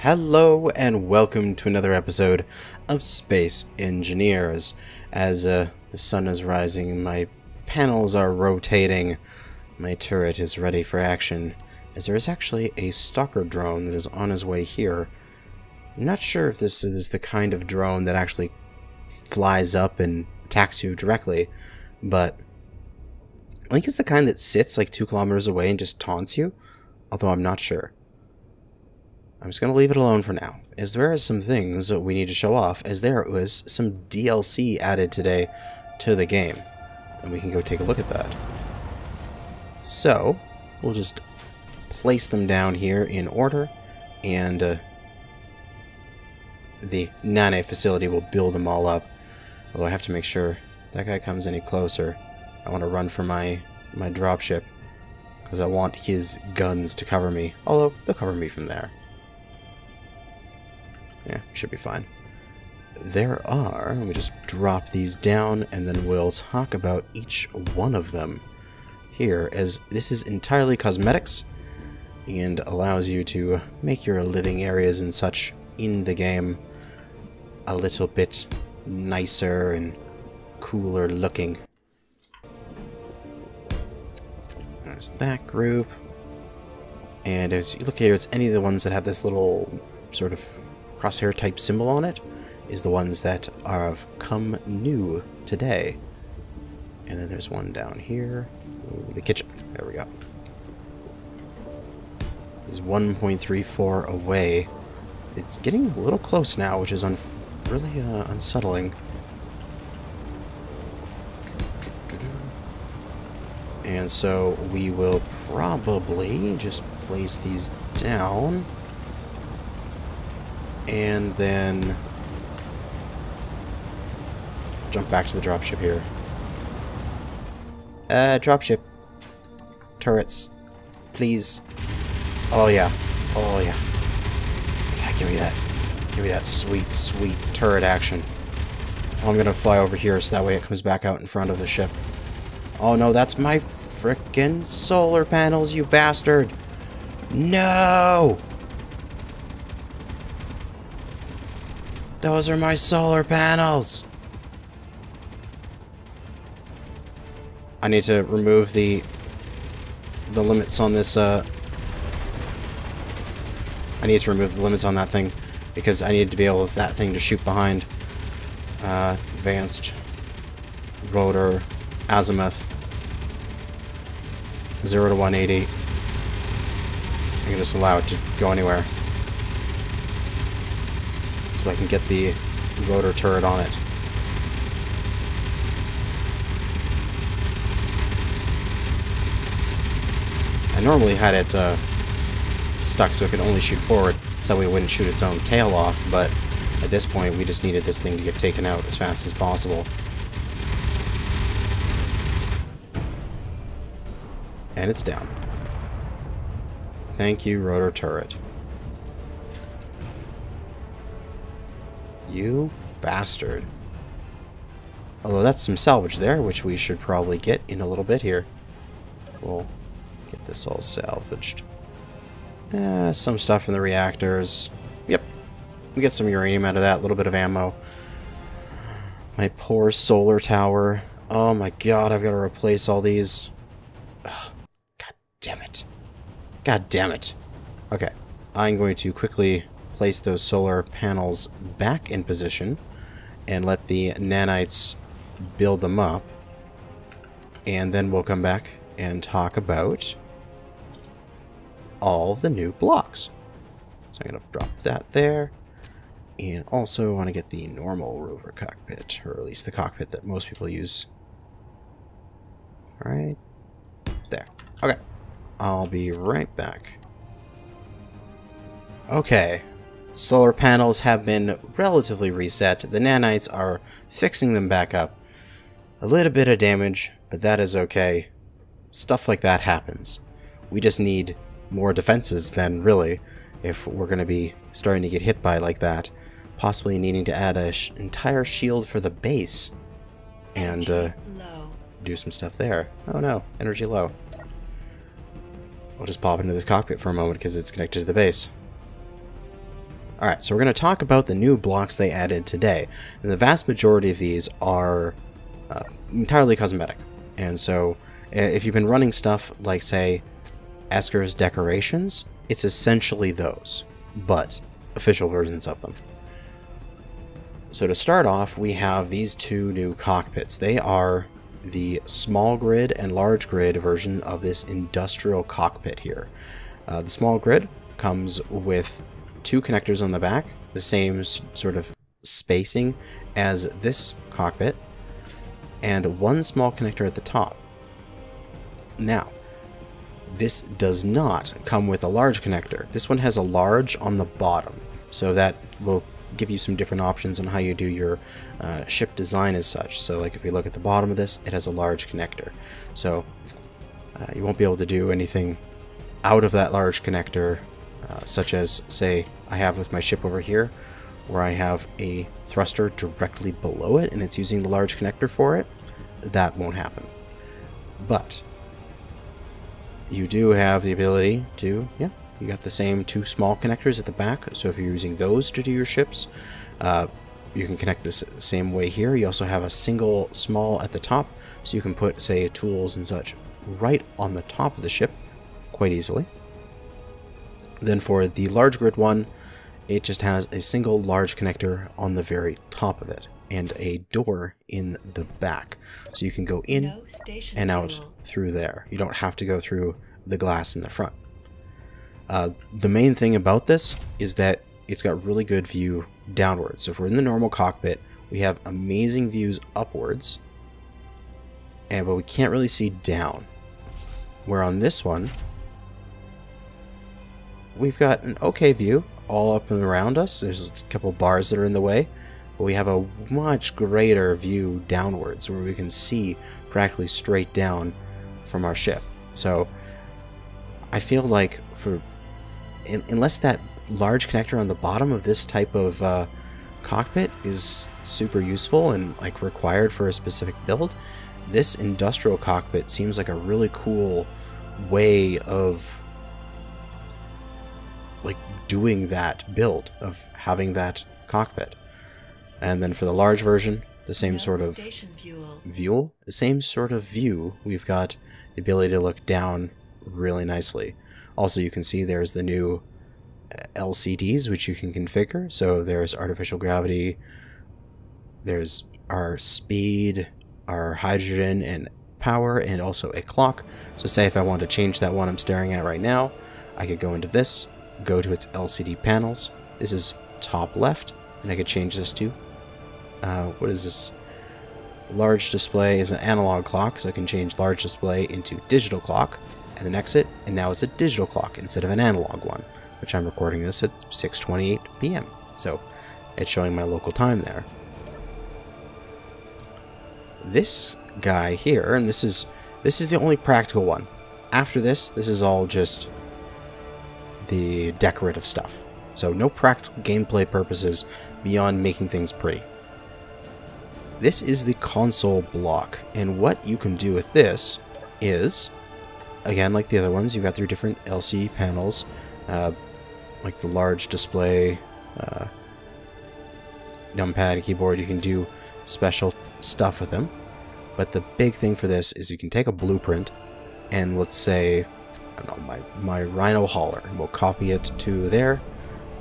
Hello and welcome to another episode of Space Engineers. As the sun is rising, my panels are rotating, my turret is ready for action, as there is actually a stalker drone that is on his way here. I'm not sure if this is the kind of drone that actually flies up and attacks you directly, but I think it's the kind that sits like 2 kilometers away and just taunts you, although I'm not sure. I'm just going to leave it alone for now, as there are some things that we need to show off, as there was some DLC added today to the game, and we can go take a look at that. So, we'll just place them down here in order, and the Nane facility will build them all up, although I have to make sure if that guy comes any closer. I want to run for my dropship, because I want his guns to cover me, although they'll cover me from there. Yeah, should be fine. Let me just drop these down, and then we'll talk about each one of them here, as this is entirely cosmetics, and allows you to make your living areas and such in the game a little bit nicer and cooler looking. There's that group, and as you look here, it's any of the ones that have this little sort of crosshair type symbol on it is the ones that have come new today. And then there's one down here. Ooh, the kitchen. There we go. Is 1.34 away. It's getting a little close now, which is really unsettling. And so we will probably just place these down. And then jump back to the dropship here. Dropship. Turrets. Please. Oh yeah. Oh yeah. Yeah, give me that. Give me that sweet, sweet turret action. Oh, I'm gonna fly over here so that way it comes back out in front of the ship. Oh no, that's my frickin' solar panels, you bastard! No! Those are my solar panels! I need to remove the limits on this, I need to remove the limits on that thing, because I need to be able that thing to shoot behind. Advanced rotor azimuth 0 to 180. I can just allow it to go anywhere, so I can get the rotor turret on it. I normally had it stuck so it could only shoot forward, so that way it wouldn't shoot its own tail off, but at this point we just needed this thing to get taken out as fast as possible. And it's down. Thank you, rotor turret. You bastard. Although that's some salvage there, which we should probably get in a little bit here. We'll get this all salvaged. Some stuff in the reactors. Yep. We get some uranium out of that, a little bit of ammo. My poor solar tower. Oh my god, I've got to replace all these. Ugh, god damn it. God damn it. Okay, I'm going to quickly place those solar panels back in position and let the nanites build them up, and then we'll come back and talk about all of the new blocks. So I'm going to drop that there, and also want to get the normal rover cockpit, or at least the cockpit that most people use. Right there. Okay, I'll be right back. Okay, solar panels have been relatively reset. The nanites are fixing them back up. A little bit of damage, but that is okay. Stuff like that happens. We just need more defenses then, really, if we're going to be starting to get hit by like that. Possibly needing to add an entire shield for the base and do some stuff there. Oh no, energy low. I'll just pop into this cockpit for a moment because it's connected to the base. Alright, so we're going to talk about the new blocks they added today. And the vast majority of these are entirely cosmetic. And so if you've been running stuff like, say, Esker's decorations, it's essentially those, but official versions of them. So to start off, we have these two new cockpits. They are the small grid and large grid version of this industrial cockpit here. The small grid comes with two connectors on the back, the same sort of spacing as this cockpit, and one small connector at the top. Now, this does not come with a large connector. This one has a large on the bottom, so that will give you some different options on how you do your ship design as such. So like if we look at the bottom of this, it has a large connector. So you won't be able to do anything out of that large connector, such as, say, I have with my ship over here, where I have a thruster directly below it and it's using the large connector for it. That won't happen. But you do have the ability to, yeah, you got the same two small connectors at the back. So if you're using those to do your ships, you can connect this same way here. You also have a single small at the top, so you can put, say, tools and such right on the top of the ship quite easily. Then for the large grid one, it just has a single large connector on the very top of it and a door in the back, so you can go in and out through there. You don't have to go through the glass in the front. The main thing about this is that it's got really good view downwards. So if we're in the normal cockpit, we have amazing views upwards, but we can't really see down. Where on this one, we've got an okay view all up and around us. There's a couple bars that are in the way, but we have a much greater view downwards where we can see practically straight down from our ship. So I feel like unless that large connector on the bottom of this type of cockpit is super useful and like required for a specific build, this industrial cockpit seems like a really cool way of like doing that build, of having that cockpit. And then for the large version, the same sort of view, we've got the ability to look down really nicely. Also, you can see there's the new LCDs which you can configure. So there's artificial gravity, there's our speed, our hydrogen and power, and also a clock. So say if I want to change that one I'm staring at right now, I could go into this, go to its LCD panels. This is top left, and I could change this to what is this? Large display is an analog clock, so I can change large display into digital clock, and then exit, and now it's a digital clock instead of an analog one, which I'm recording this at 6:28 p.m. So it's showing my local time there. This guy here, and this is the only practical one. After this is all just the decorative stuff. So no practical gameplay purposes beyond making things pretty. This is the console block, and what you can do with this is, again, like the other ones, you've got 3 different LCD panels, like the large display, numpad, keyboard. You can do special stuff with them, but the big thing for this is you can take a blueprint, and let's say, I don't know, my Rhino hauler, and we'll copy it to there.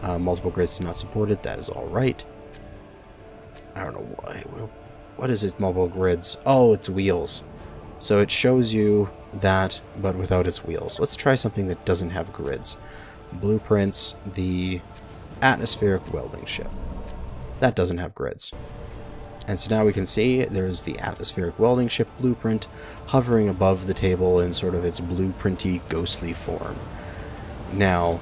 Multiple grids not supported, that is alright. I don't know why. What is it, multiple grids? Oh, it's wheels. So it shows you that, but without its wheels. Let's try something that doesn't have grids. Blueprints, the atmospheric welding ship. That doesn't have grids. And so now we can see there's the atmospheric welding ship blueprint hovering above the table in sort of its blueprinty, ghostly form. Now,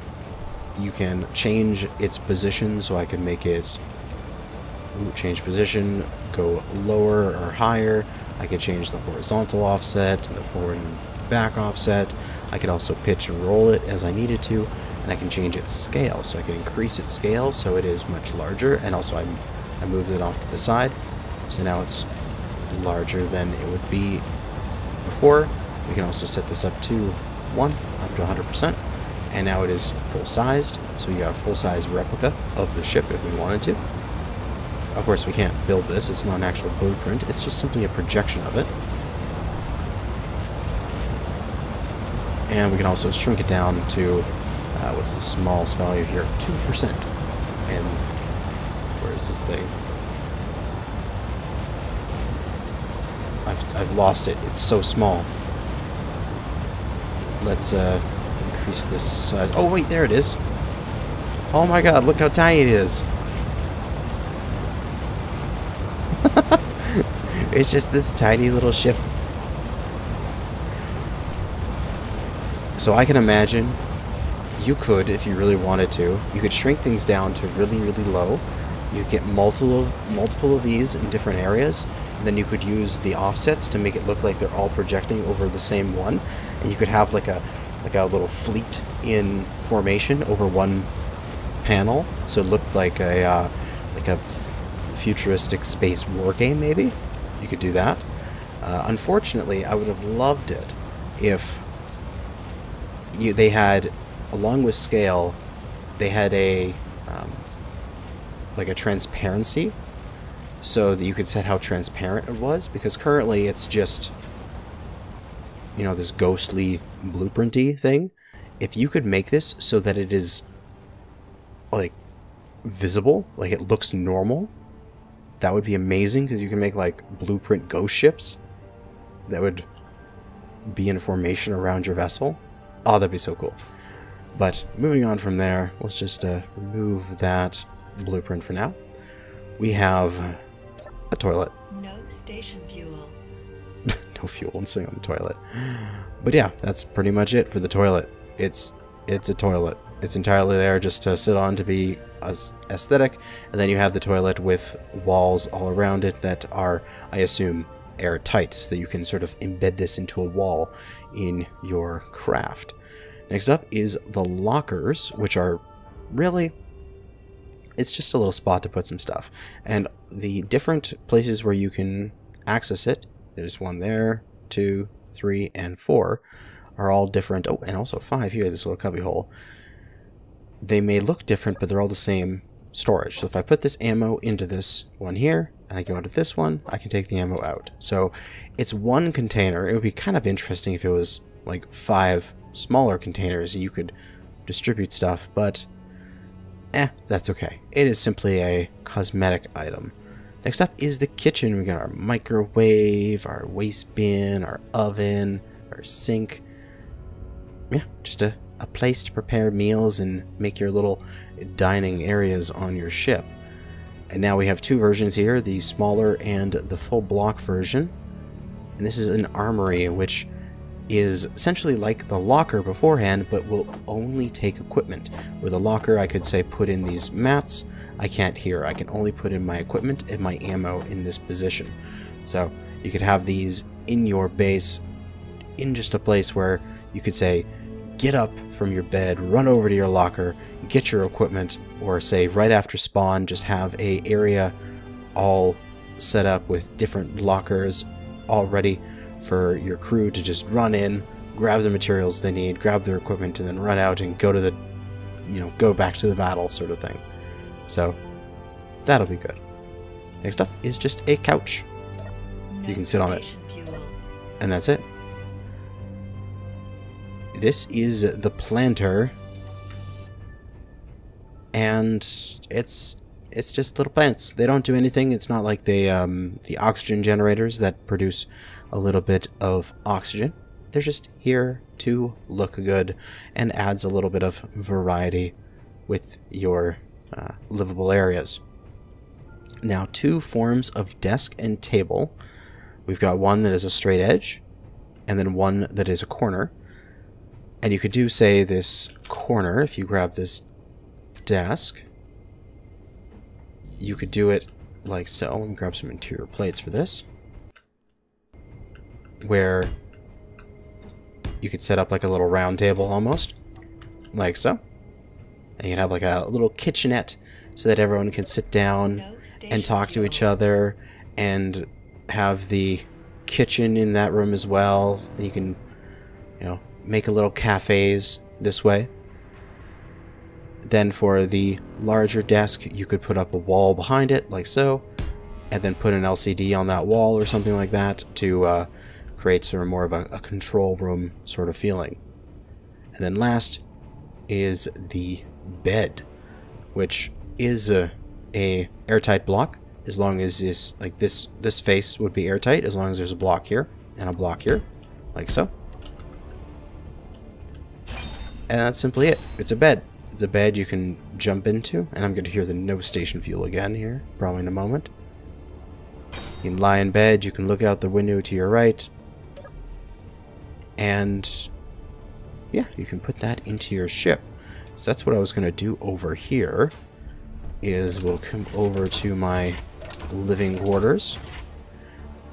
you can change its position, so I can make it change position, go lower or higher. I could change the horizontal offset and the forward and back offset. I could also pitch and roll it as I needed to, and I can change its scale, so I can increase its scale so it is much larger, and also I moved it off to the side, so now it's larger than it would be before. We can also set this up to 1, up to 100%, and now it is full-sized, so we got a full-size replica of the ship if we wanted to. Of course, we can't build this. It's not an actual blueprint. It's just simply a projection of it. And we can also shrink it down to, what's the smallest value here? 2%. And where is this thing? I've lost it. It's so small. Let's increase this size. Oh, wait, there it is. Oh my god, look how tiny it is. It's just this tiny little ship. So I can imagine you could, if you really wanted to, you could shrink things down to really, really low. You get multiple of these in different areas, and then you could use the offsets to make it look like they're all projecting over the same one. And you could have like a little fleet in formation over one panel, so it looked like a futuristic space war game. Maybe you could do that. Unfortunately, I would have loved it if they had, along with scale, they had a like a transparency, so that you could set how transparent it was, because currently it's just, you know, this ghostly blueprinty thing. If you could make this so that it is like visible, like it looks normal, that would be amazing, because you can make like blueprint ghost ships that would be in formation around your vessel. Oh, that'd be so cool. But moving on from there, let's just remove that blueprint for now. We have a toilet. No station fuel. No fuel and sitting on the toilet. But yeah, that's pretty much it for the toilet. It's a toilet. It's entirely there just to sit on, to be aesthetic, and then you have the toilet with walls all around it that are, I assume, airtight, so that you can sort of embed this into a wall in your craft. Next up is the lockers, which are really, it's just a little spot to put some stuff. And the different places where you can access it, there's one there, 2, 3, and 4, are all different. Oh, and also 5 here, this little cubby hole. They may look different, but they're all the same storage. So if I put this ammo into this one here, and I go into this one, I can take the ammo out. So it's one container. It would be kind of interesting if it was like 5 smaller containers and you could distribute stuff, but that's okay. It is simply a cosmetic item. Next up is the kitchen. We got our microwave, our waste bin, our oven, our sink. Yeah, just a place to prepare meals and make your little dining areas on your ship. And now we have 2 versions here, the smaller and the full block version. And this is an armory, which is essentially like the locker beforehand, but will only take equipment. Where the locker, I could say put in these mats, I can't here. I can only put in my equipment and my ammo in this position. So you could have these in your base, in just a place where you could say, get up from your bed, run over to your locker, get your equipment, or say right after spawn, just have a area all set up with different lockers all ready for your crew to just run in, grab the materials they need, grab their equipment, and then run out and go to the, go back to the battle sort of thing. So that'll be good. Next up is just a couch. You can sit on it. And that's it. This is the planter, and it's just little plants. They don't do anything. It's not like the oxygen generators that produce a little bit of oxygen. They're just here to look good and adds a little bit of variety with your livable areas. Now, 2 forms of desk and table. We've got one that is a straight edge, and then one that is a corner. And you could do, say, this corner. If you grab this desk, you could do it like so. Let me grab some interior plates for this, where you could set up like a little round table almost, like so. And you'd have like a little kitchenette so that everyone can sit down and talk to each other, and have the kitchen in that room as well. So you can, make a little cafes this way. Then for the larger desk, you could put up a wall behind it, like so, and then put an LCD on that wall or something like that to create sort of more of a control room sort of feeling. And then last is the bed, which is a airtight block, as long as this face would be airtight, as long as there's a block here and a block here, like so. And that's simply it. It's a bed. It's a bed you can jump into, and I'm going to hear the no station fuel again here, probably in a moment. You can lie in bed, you can look out the window to your right, and yeah, you can put that into your ship. So that's what I was going to do over here, is we'll come over to my living quarters,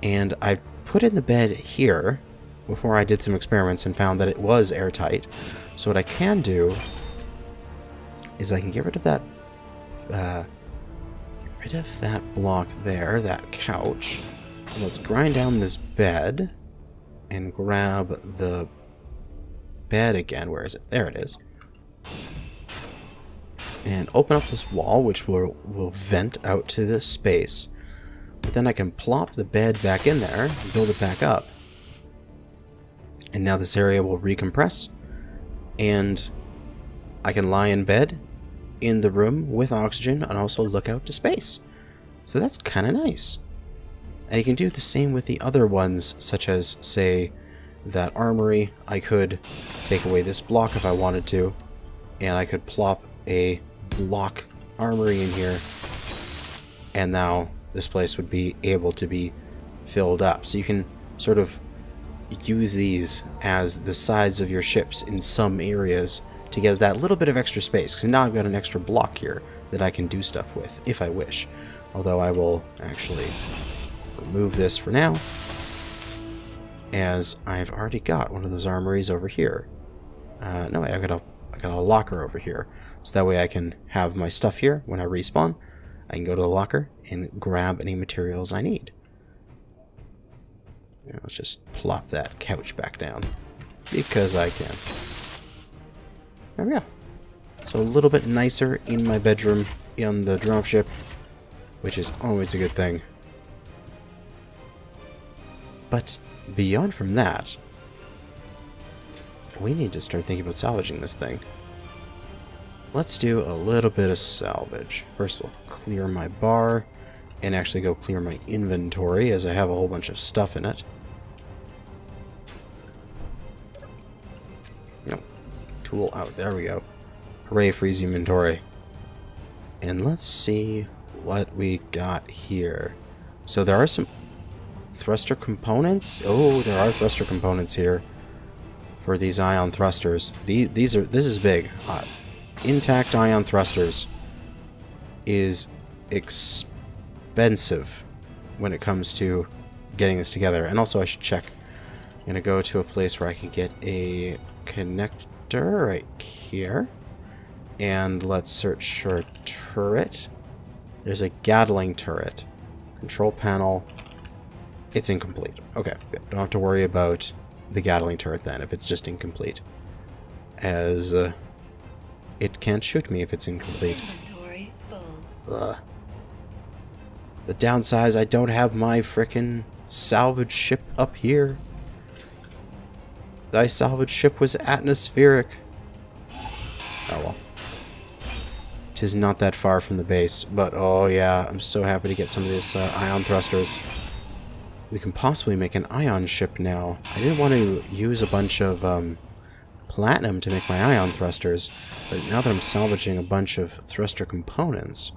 and I put in the bed here before I did some experiments and found that it was airtight. So what I can do is I can get rid of that block there, that couch. And let's grind down this bed and grab the bed again. Where is it? There it is. And open up this wall, which will vent out to this space. But then I can plop the bed back in there and build it back up. And now this area will recompress, and I can lie in bed in the room with oxygen and also look out to space. So that's kind of nice. And you can do the same with the other ones, such as, say, that armory. I could take away this block if I wanted to, and I could plop a block armory in here, and now this place would be able to be filled up. So you can sort of use these as the sides of your ships in some areas to get that little bit of extra space, because now I've got an extra block here that I can do stuff with if I wish. Although I will actually remove this for now, as I've already got one of those armories over here. No, wait, I got a locker over here, so that way I can have my stuff here. When I respawn, I can go to the locker and grab any materials I need. Now, let's just plop that couch back down, because I can. There we go. So a little bit nicer in my bedroom in the dropship, which is always a good thing. But beyond from that, we need to start thinking about salvaging this thing. Let's do a little bit of salvage. First, I'll clear my bar and actually go clear my inventory, as I have a whole bunch of stuff in it. No. Tool out. There we go. Hooray, freeze inventory. And let's see what we got here. So there are some thruster components. Oh, there are thruster components here for these ion thrusters. This is big. Intact ion thrusters is expensive when it comes to getting this together. And also I should check. I'm gonna go to a place where I can get a connector right here, and let's search for a turret. There's a Gatling turret. Control panel. It's incomplete. Okay, good. Don't have to worry about the Gatling turret then if it's just incomplete, as it can't shoot me if it's incomplete. Inventory full. The downside is I don't have my frickin' salvage ship up here. Thy salvage ship was atmospheric. Oh well. 'Tis not that far from the base, but oh yeah, I'm so happy to get some of these ion thrusters. We can possibly make an ion ship now. I didn't want to use a bunch of platinum to make my ion thrusters, but now that I'm salvaging a bunch of thruster components,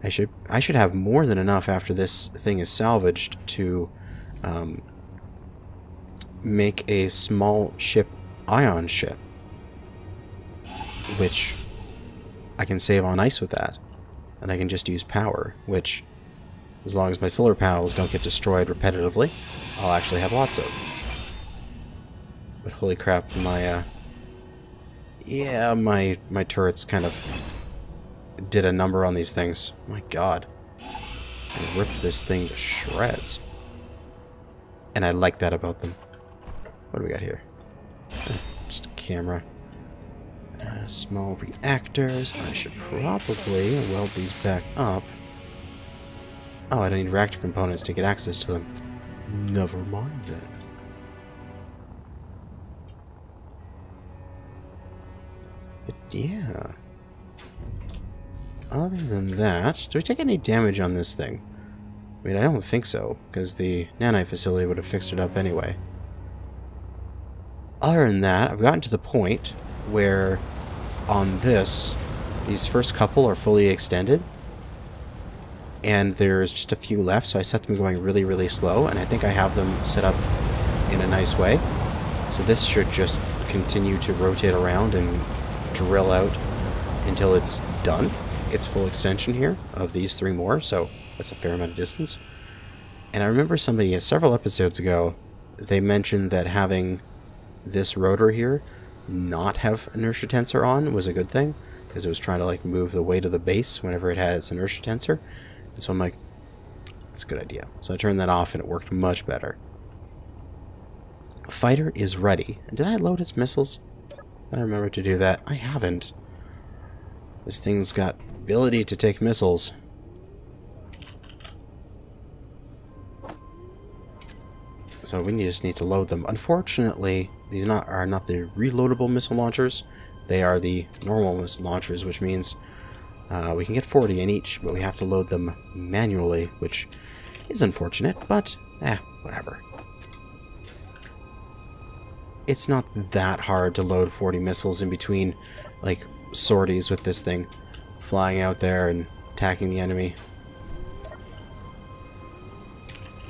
I should have more than enough after this thing is salvaged to make a small ship ion ship, which I can save on ice with that, and I can just use power, which, as long as my solar panels don't get destroyed repetitively, I'll actually have lots of. But holy crap, my my turrets kind of did a number on these things. My god. I ripped this thing to shreds. And I like that about them. What do we got here? Just a camera. Small reactors. I should probably weld these back up. Oh, I don't need reactor components to get access to them. Never mind then. But yeah. Other than that, do we take any damage on this thing? I mean, I don't think so, because the nanite facility would have fixed it up anyway. Other than that, I've gotten to the point where on this, these first couple are fully extended, and there's just a few left, so I set them going really, really slow, and I think I have them set up in a nice way. So this should just continue to rotate around and drill out until it's done. It's full extension here of these 3 more, so that's a fair amount of distance. And I remember somebody several episodes ago, they mentioned that having this rotor here not have inertia tensor on was a good thing, because it was trying to like move the weight of the base whenever it had its inertia tensor. And so I'm like, it's a good idea. So I turned that off and it worked much better. Fighter is ready. Did I load its missiles? I remember to do that. I haven't. This thing's got ability to take missiles. So we just need to load them. Unfortunately, these are not the reloadable missile launchers. They are the normal missile launchers, which means we can get 40 in each, but we have to load them manually, which is unfortunate, but whatever. It's not that hard to load 40 missiles in between, like, sorties with this thing, flying out there and attacking the enemy.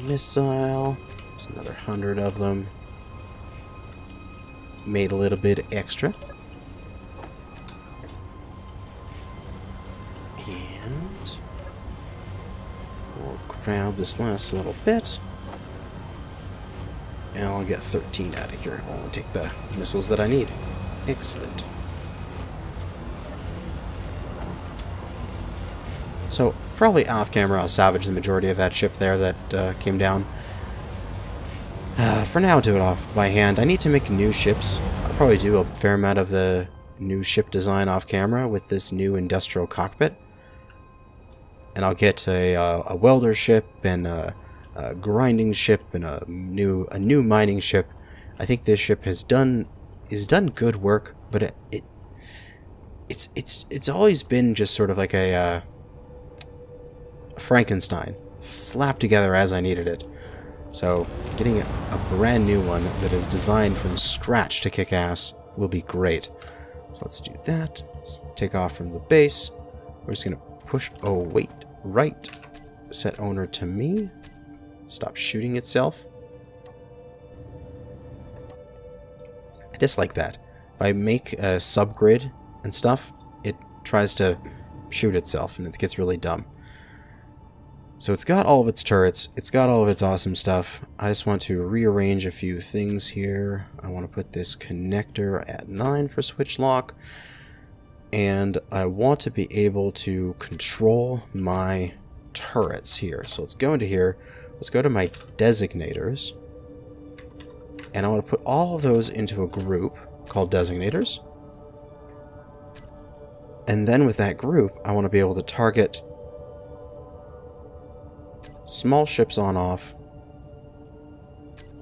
Missile. There's another 100 of them. Made a little bit extra. And we'll grab this last little bit. And I'll get 13 out of here. I'll take the missiles that I need. Excellent. So, probably off camera I'll salvage the majority of that ship there that came down. For now, do it off by hand. I need to make new ships. I'll probably do a fair amount of the new ship design off camera with this new industrial cockpit. And I'll get a welder ship and a grinding ship and a new mining ship. I think this ship has done good work, but it's always been just sort of like a Frankenstein slapped together as I needed it. So getting a brand new one that is designed from scratch to kick ass will be great. So let's do that. Let's take off from the base. We're just gonna push. Oh wait, right. Set owner to me. Stop shooting itself. I dislike that. If I make a subgrid and stuff, it tries to shoot itself and it gets really dumb. So it's got all of its turrets, it's got all of its awesome stuff. I just want to rearrange a few things here. I want to put this connector at 9 for switch lock. And I want to be able to control my turrets here. So let's go into here. Let's go to my designators. And I want to put all of those into a group called designators. And then with that group, I want to be able to target small ships on off,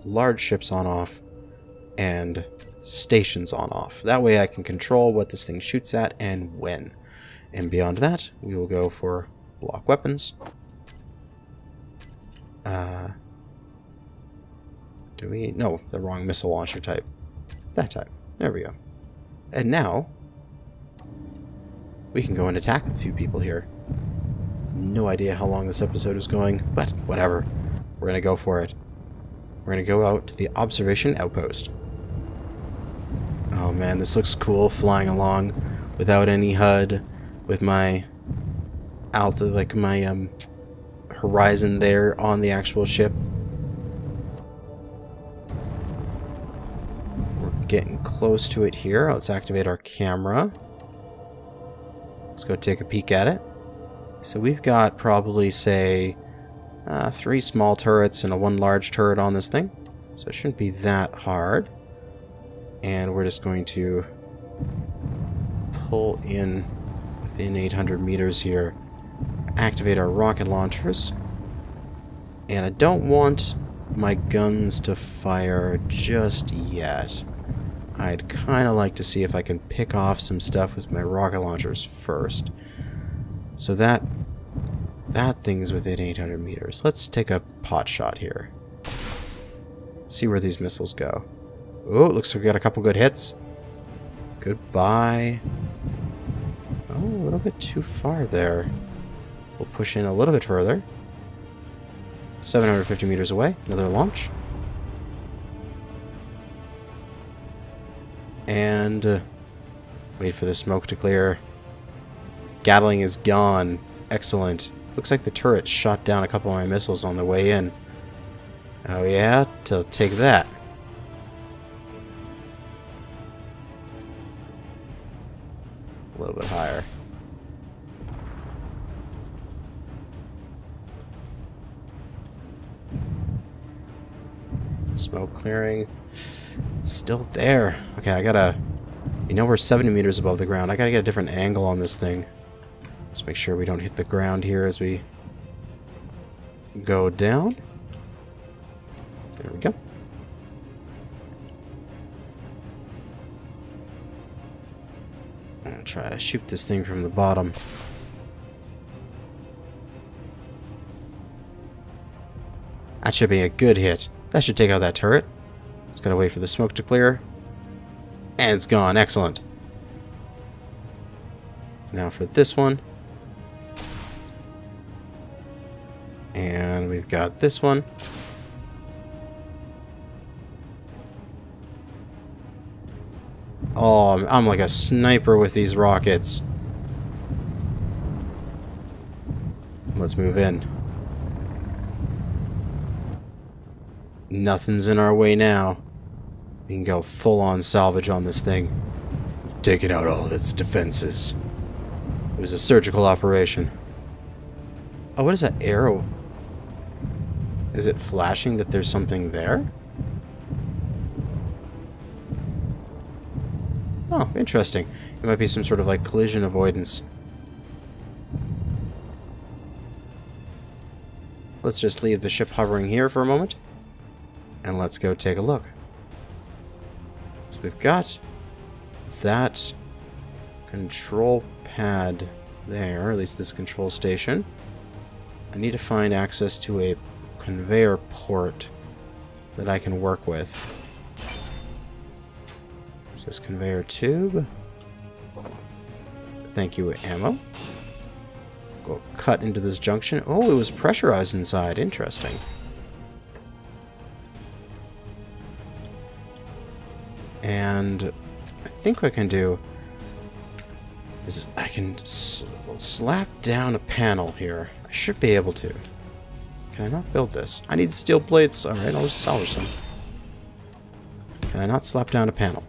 large ships on off, and stations on off. That way I can control what this thing shoots at and when. And beyond that, we will go for block weapons. No, the wrong missile launcher type. That type. There we go. And now, we can go and attack a few people here. No idea how long this episode is going, but whatever. We're going to go for it. We're going to go out to the observation outpost. Oh man, this looks cool, flying along without any HUD, with my my horizon there on the actual ship. We're getting close to it here. Let's activate our camera. Let's go take a peek at it. So we've got probably, say, 3 small turrets and 1 large turret on this thing. So it shouldn't be that hard. And we're just going to pull in within 800 meters here. Activate our rocket launchers. And I don't want my guns to fire just yet. I'd kind of like to see if I can pick off some stuff with my rocket launchers first. So that thing's within 800 meters. Let's take a pot shot here. See where these missiles go. Oh, it looks like we got a couple good hits. Goodbye. Oh, a little bit too far there. We'll push in a little bit further. 750 meters away. Another launch. And wait for the smoke to clear. Gatling is gone. Excellent. Looks like the turret shot down a couple of my missiles on the way in. Oh yeah? Take that. A little bit higher. Smoke clearing. It's still there. Okay, I gotta... You know we're 70 meters above the ground. I gotta get a different angle on this thing. Let's make sure we don't hit the ground here as we go down. There we go. I'll try to shoot this thing from the bottom. That should be a good hit. That should take out that turret. Just gotta wait for the smoke to clear. And it's gone. Excellent. Now for this one. And we've got this one. Oh, I'm like a sniper with these rockets. Let's move in. Nothing's in our way now. We can go full-on salvage on this thing. We've taken out all of its defenses. It was a surgical operation. Oh, what is that arrow? Is it flashing that there's something there? Oh, interesting. It might be some sort of like collision avoidance. Let's just leave the ship hovering here for a moment. And let's go take a look. So we've got that control pad there, at least this control station. I need to find access to a conveyor port that I can work with. Is this conveyor tube? Thank you, ammo. Go cut into this junction. Oh, it was pressurized inside. Interesting. And I think what I can do is I can slap down a panel here. I should be able to. Can I not build this? I need steel plates. Alright, I'll just salvage some. Can I not slap down a panel?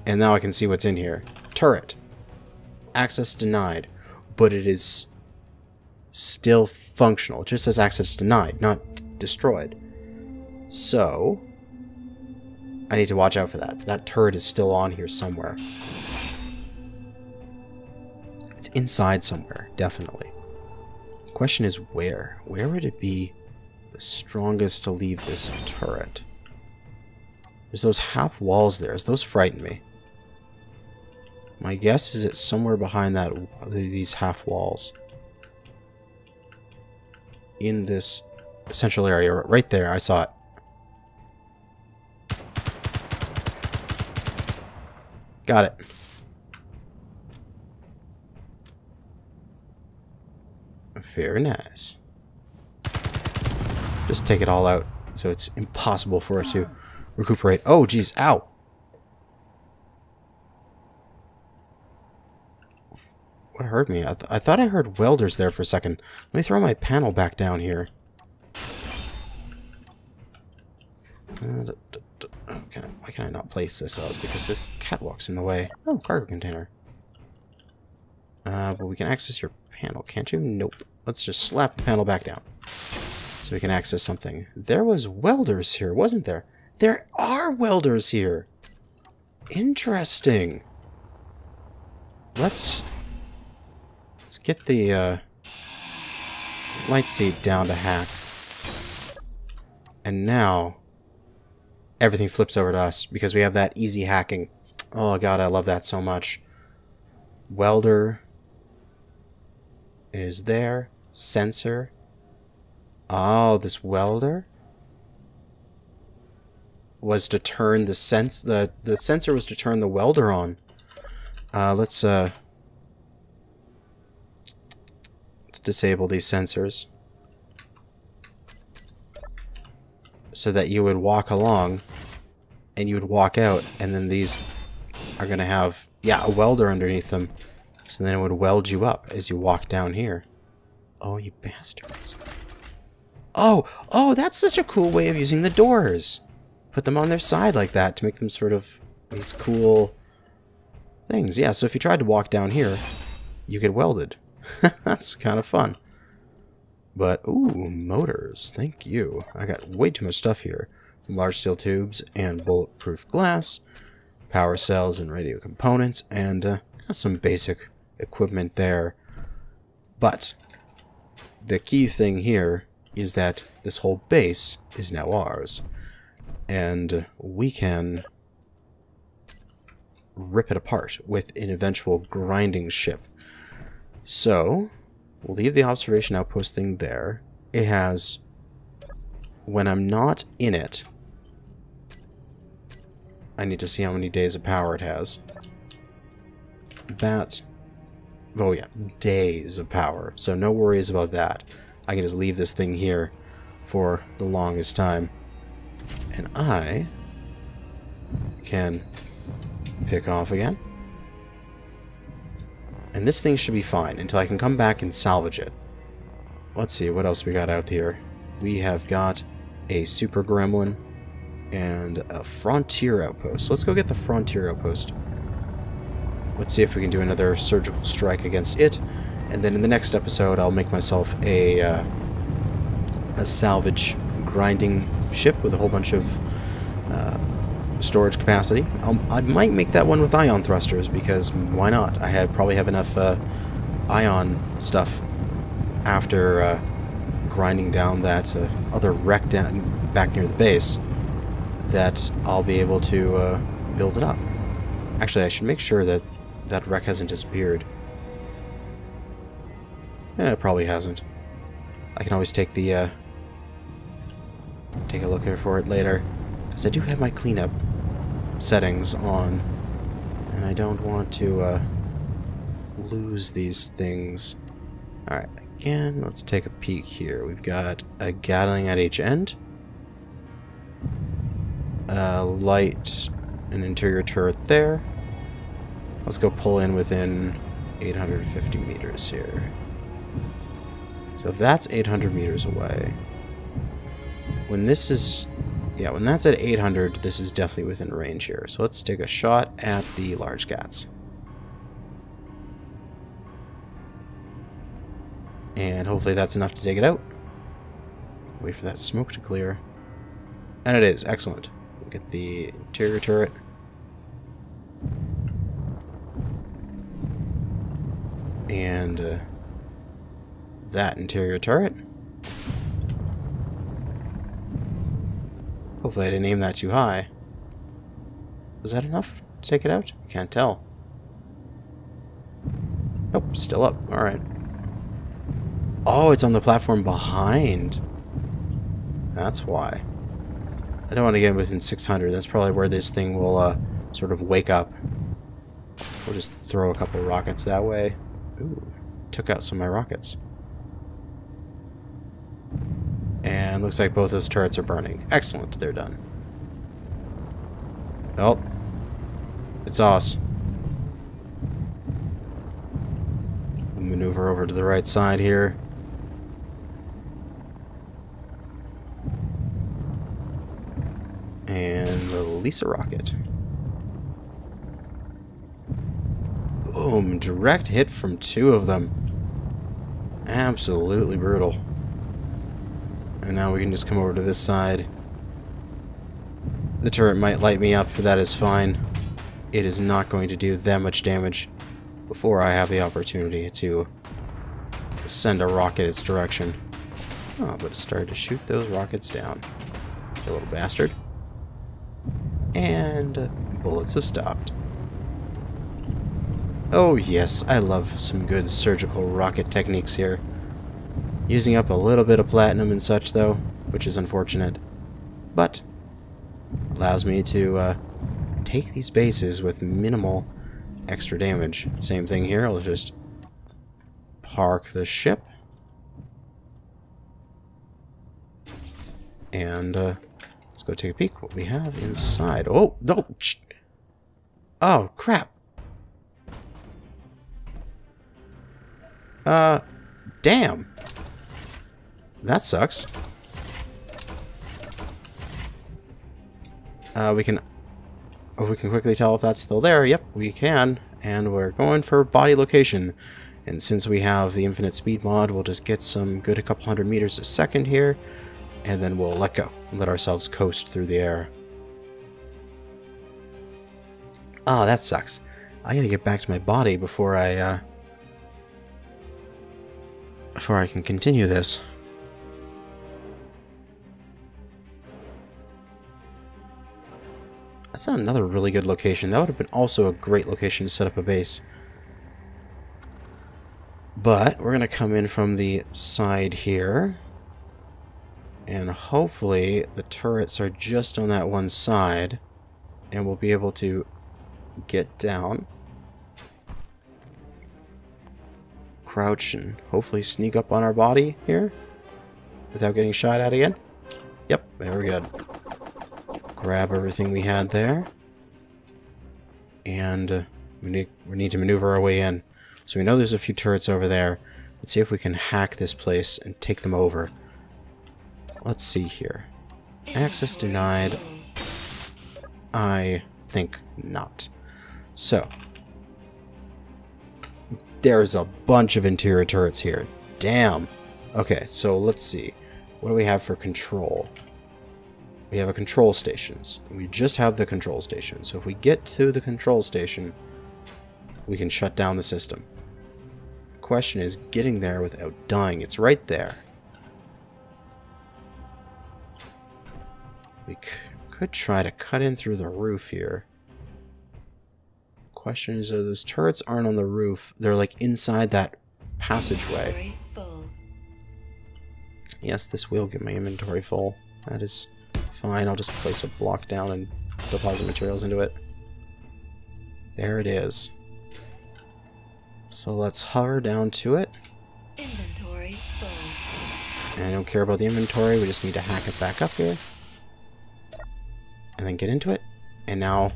And now I can see what's in here. Turret. Access denied. But it is still functional. It just says access denied, not destroyed. So, I need to watch out for that. That turret is still on here somewhere. It's inside somewhere, definitely. The question is where? Where would it be the strongest to leave this turret? There's those half walls there. Those frighten me. My guess is it's somewhere behind these half walls. In this central area, right there, I saw it. Got it. Very nice. Just take it all out, so it's impossible for it to recuperate. Oh, geez, ow! What hurt me? I thought I heard welders there for a second. Let me throw my panel back down here. Why can I not place this? Oh, it's because this catwalk's in the way. Oh, cargo container. But we can access your panel, can't you? Nope. Let's just slap the panel back down. So we can access something. There was welders here, wasn't there? There are welders here! Interesting. Let's get the light seat down to half. And now everything flips over to us because we have that easy hacking. Oh god, I love that so much. Welder is there. Sensor. Oh, this welder was to turn the sensor was to turn the welder on. Let's disable these sensors so that you would walk along and you would walk out, and then these are gonna have, yeah, a welder underneath them, so then it would weld you up as you walk down here. Oh, you bastards. Oh, that's such a cool way of using the doors. Put them on their side like that to make them sort of these cool things. Yeah, so if you tried to walk down here, you get welded. That's kind of fun. But, ooh, motors. Thank you. I got way too much stuff here. Some large steel tubes and bulletproof glass, power cells and radio components, and some basic equipment there. But the key thing here is that this whole base is now ours. And we can rip it apart with an eventual grinding ship. So, we'll leave the observation outpost thing there. It has, when I'm not in it, I need to see how many days of power it has. Oh yeah, days of power. So no worries about that. I can just leave this thing here for the longest time. And I can pick off again. And this thing should be fine until I can come back and salvage it. Let's see, what else we got out here? We have got a Super Gremlin and a Frontier Outpost. Let's go get the Frontier Outpost. Let's see if we can do another surgical strike against it. And then in the next episode, I'll make myself a salvage grinding ship with a whole bunch of storage capacity. I might make that one with ion thrusters, because why not? I probably have enough ion stuff after grinding down that other wreck back near the base, that I'll be able to build it up. Actually, I should make sure that that wreck hasn't disappeared. It probably hasn't. I can always take the take a look here for it later, because I do have my cleanup settings on, and I don't want to lose these things. Alright, again, let's take a peek here. We've got a Gatling at each end, a light and interior turret there. Let's go pull in within 850 meters here. So that's 800 meters away. When this is, yeah, when that's at 800, this is definitely within range here. So let's take a shot at the large cats. And hopefully that's enough to take it out. Wait for that smoke to clear. And it is. Excellent. We'll get the interior turret. And that interior turret. Hopefully I didn't aim that too high. Was that enough to take it out? Can't tell. Nope, still up. Alright. Oh, it's on the platform behind. That's why. I don't want to get within 600. That's probably where this thing will sort of wake up. We'll just throw a couple rockets that way. Ooh, took out some of my rockets. And looks like both those turrets are burning. Excellent, they're done. Oh, it's us. We'll maneuver over to the right side here. And release a rocket. Boom, direct hit from two of them. Absolutely brutal. And now we can just come over to this side. The turret might light me up, but that is fine. it is not going to do that much damage before I have the opportunity to send a rocket its direction. Oh, but it started to shoot those rockets down. You little bastard. And bullets have stopped. Oh yes, I love some good surgical rocket techniques here. Using up a little bit of platinum and such though, which is unfortunate. But allows me to take these bases with minimal extra damage. Same thing here, I'll just park the ship. And let's go take a peek what we have inside. Oh, no! Oh, crap! Damn! That sucks. We can quickly tell if that's still there. Yep, we can. And we're going for body location. And since we have the infinite speed mod, we'll just get some good a couple hundred meters a second here. And then we'll let go. Let ourselves coast through the air. Oh, that sucks. I gotta get back to my body before I can continue this. That's not another really good location. That would have been also a great location to set up a base. But we're gonna come in from the side here. And hopefully the turrets are just on that one side. And we'll be able to get down. Crouch and hopefully sneak up on our body here. Without getting shot at again. Yep, very good. Grab everything we had there. And we need to maneuver our way in. So we know there's a few turrets over there. Let's see if we can hack this place and take them over. Let's see here. Access denied. I think not. So, there's a bunch of interior turrets here. Damn. Okay, so let's see. What do we have for control? We have a control stations. We just have the control station. So if we get to the control station, we can shut down the system. The question is getting there without dying. It's right there. We could try to cut in through the roof here. Question is, those turrets aren't on the roof. They're like inside that passageway. Yes, this will get my inventory full. That is fine. I'll just place a block down and deposit materials into it. There it is. So let's hover down to it. Inventory full. And I don't care about the inventory. We just need to hack it back up here. And then get into it. And now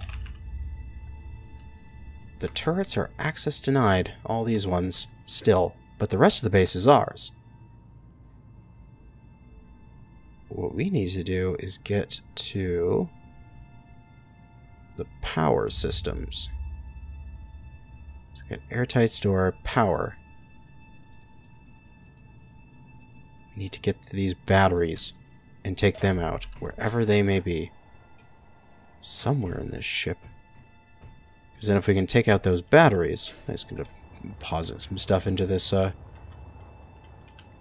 the turrets are access denied. All these ones still. But the rest of the base is ours. What we need to do is get to the power systems. Let's get airtight store, power. We need to get to these batteries and take them out, wherever they may be. Somewhere in this ship. Because then if we can take out those batteries, I'm just going to deposit some stuff into this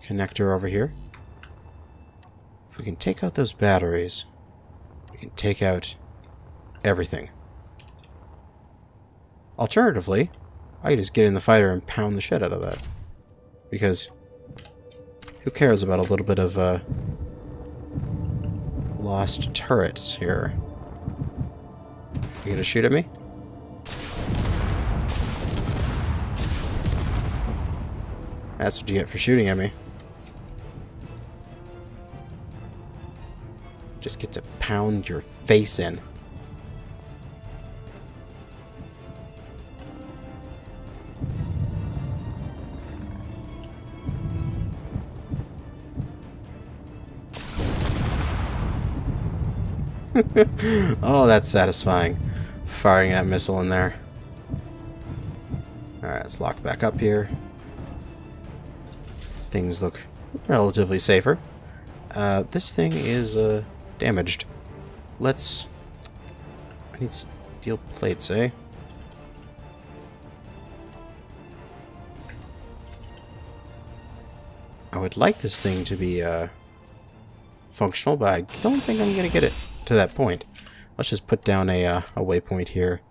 connector over here. If we can take out those batteries, we can take out everything. Alternatively, I can just get in the fighter and pound the shit out of that. Because who cares about a little bit of lost turrets here? You gonna shoot at me? That's what you get for shooting at me. Just get to pound your face in. Oh, that's satisfying. Firing that missile in there. Alright, let's lock back up here. Things look relatively safer. This thing is damaged. Let's... I need Steel plates, eh? I would like this thing to be functional, but I don't think I'm going to get it to that point. Let's just put down a waypoint here.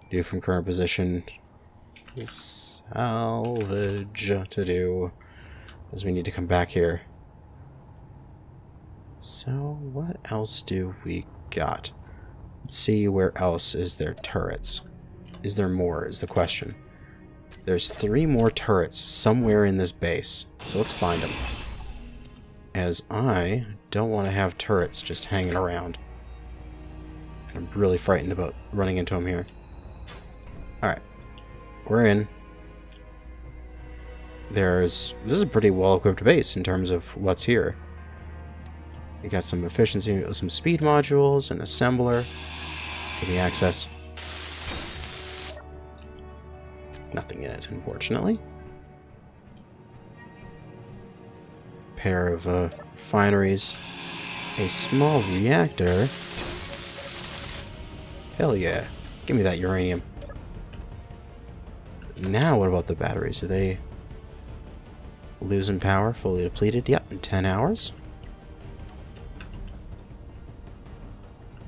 Do from current position. Salvage to do, as we need to come back here. So, what else do we got? Let's see where else is there turrets. Is there more, is the question. There's 3 more turrets somewhere in this base, so let's find them. As I don't want to have turrets just hanging around. And I'm really frightened about running into them here. Alright. We're in. This is a pretty well-equipped base in terms of what's here. We got some efficiency, some speed modules, an assembler. Give me access. Nothing in it, unfortunately. Pair of refineries. A small reactor. Hell yeah. Give me that uranium. Now, what about the batteries? Are they losing power? Fully depleted? Yep, in 10 hours.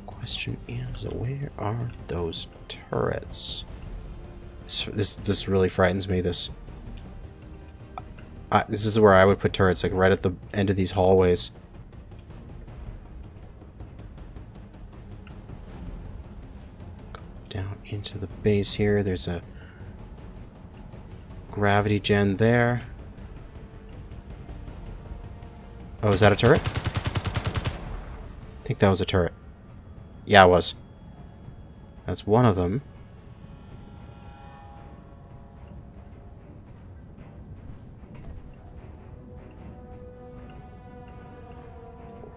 Question is, where are those turrets? This really frightens me. This is where I would put turrets, like right at the end of these hallways. Go down into the base here. There's a gravity gen there. Oh, is that a turret? I think that was a turret. Yeah, it was. That's one of them.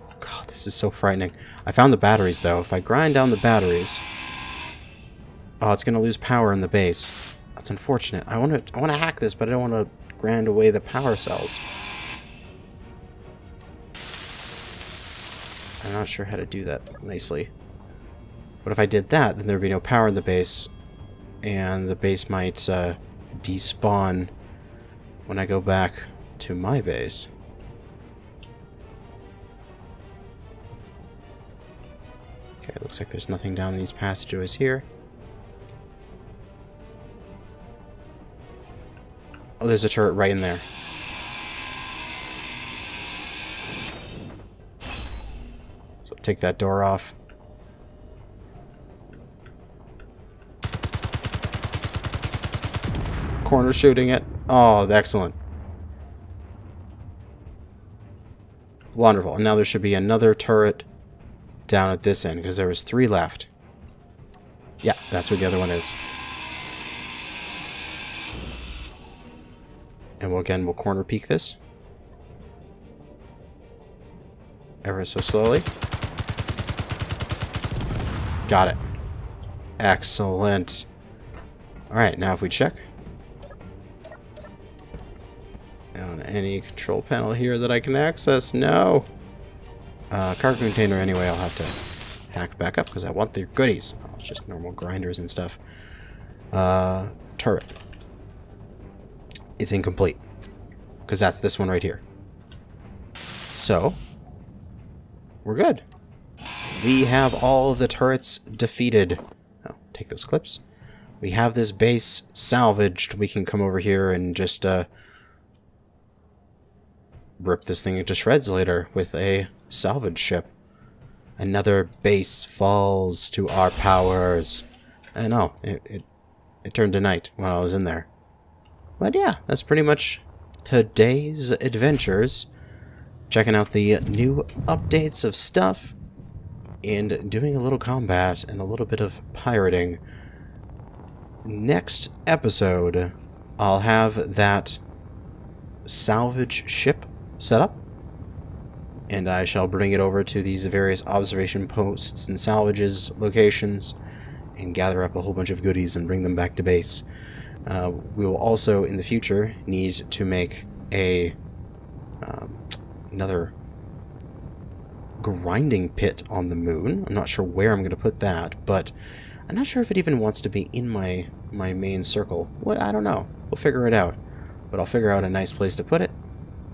Oh, God, this is so frightening. I found the batteries, though. If I grind down the batteries... Oh, it's going to lose power in the base. That's unfortunate. I want to hack this, but I don't want to grind away the power cells. I'm not sure how to do that nicely. But if I did that, then there'd be no power in the base, and the base might despawn when I go back to my base. Okay, looks like there's nothing down these passageways here. Oh, there's a turret right in there. So take that door off. Corner shooting it. Oh, excellent. Wonderful. And now there should be another turret down at this end, because there was 3 left. Yeah, that's where the other one is. And we'll corner peek this. Ever so slowly. Got it. Excellent. Alright, now if we check. On any control panel here that I can access? No. Cargo container anyway, I'll have to hack back up because I want the goodies. Oh, it's just normal grinders and stuff. Turret. It's incomplete. Because that's this one right here. So, we're good. We have all of the turrets defeated. Oh, take those clips. We have this base salvaged. We can come over here and just rip this thing into shreds later with a salvage ship. Another base falls to our powers. I know, it turned to night when I was in there. But yeah, that's pretty much today's adventures. Checking out the new updates of stuff and doing a little combat and a little bit of pirating. Next episode, I'll have that salvage ship set up, and I shall bring it over to these various observation posts and salvages locations and gather up a whole bunch of goodies and bring them back to base. We will also in the future need to make a another grinding pit on the moon. I'm not sure where I'm going to put that, but I'm not sure if it even wants to be in my main circle. Well, I don't know. We'll figure it out. But I'll figure out a nice place to put it,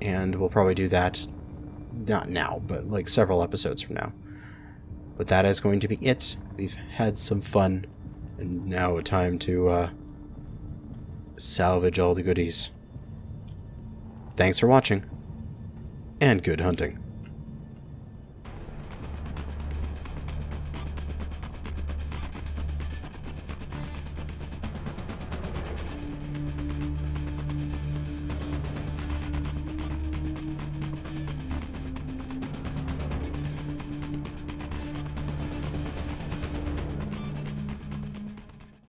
and we'll probably do that, not now, but like several episodes from now. But that is going to be it. We've had some fun, and now time to salvage all the goodies. Thanks for watching, and good hunting.